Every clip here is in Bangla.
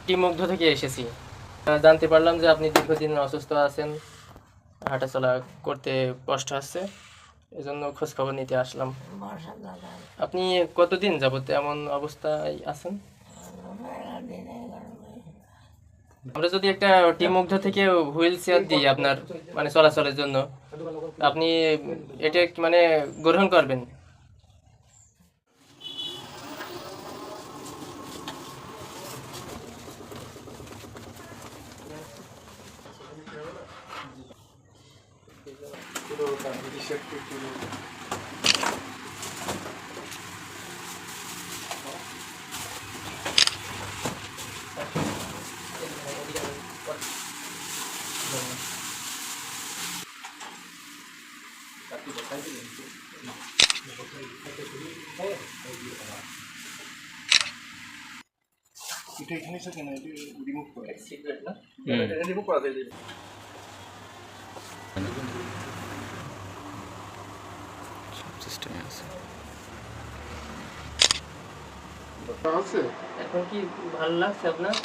টিম মুগ্ধ থেকে এসেছি। জানতে পারলাম যে আপনি দীর্ঘদিন অসুস্থ আছেন, হাঁটাচলা করতে কষ্ট হচ্ছে, এজন্য খোঁজ খবর নিতে আসলাম। আপনি কতদিন যাবত এমন অবস্থায় আছেন? আমরা যদি একটা টিম মুগ্ধ থেকে হুইল চেয়ার দিই আপনার মানে চলাচলের জন্য, আপনি এটা মানে গ্রহণ করবেন? এটা এখানে আছে কেন? এটা রিমুভ করে সিক্রেট না? এটা রিমুভ করা যায়। সিস্টেমে আছে। আছে এখন কি ভালো লাগছে আপনার?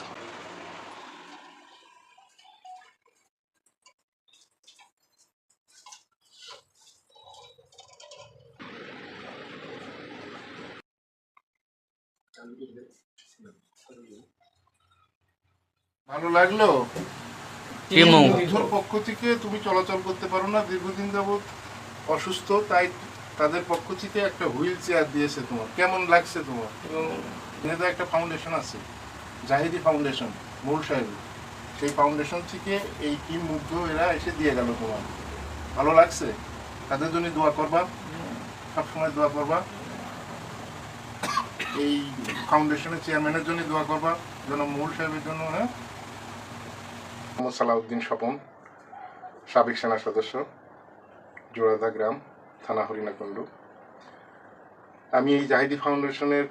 ভালো লাগলো? টিম বন্ধুর পক্ষ থেকে তুমি চলাচল করতে পারো না, দীর্ঘদিন যাবত অসুস্থ, তাই তাদের পক্ষ থেকে একটা হুইল চেয়ার দিয়েছে। তোমার কেমন লাগছে? তোমার এবং এদের একটা ফাউন্ডেশন আছে, জাহিদি ফাউন্ডেশন, মূল সাহেব, সেই ফাউন্ডেশন থেকে এই টিম মুগ্ধ এরা এসে দিয়ে গেল। তোমার ভালো লাগছে? তাদের জন্য দোয়া করবা, সবসময় দোয়া করবা। এই ফাউন্ডেশনের চেয়ারম্যানের জন্য দোয়া করবা, যেন মূল সাহেবের জন্য। হ্যাঁ, মোহাম্মদ সালাউদ্দিন স্বপন, সাবেক সেনা সদস্য, জোড়াদা গ্রাম, থানা হরিণাকুণ্ডু। আমি এই জাহিদি ফাউন্ডেশনের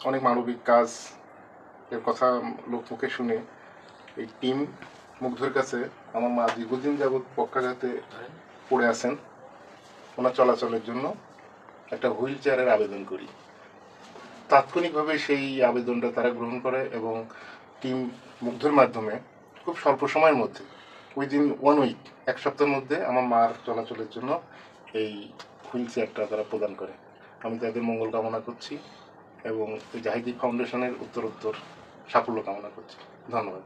অনেক মানবিক কাজ এর কথা লোকমুখে শুনে এই টিম মুগ্ধের কাছে আমার মা দীর্ঘদিন যাবৎ পক্ষাঘাতে পড়ে আছেন, ওনার চলাচলের জন্য একটা হুইল চেয়ারের আবেদন করি। তাৎক্ষণিকভাবে সেই আবেদনটা তারা গ্রহণ করে এবং টিম মুগ্ধের মাধ্যমে খুব স্বল্প সময়ের মধ্যে, উইদিন 1 উইক, এক সপ্তাহের মধ্যে আমার মার চলাচলের জন্য এই হুইল চেয়ারটা তারা প্রদান করে। আমি তাদের মঙ্গল কামনা করছি এবং এই জাহিদি ফাউন্ডেশনের উত্তরোত্তর সাফল্য কামনা করছি। ধন্যবাদ।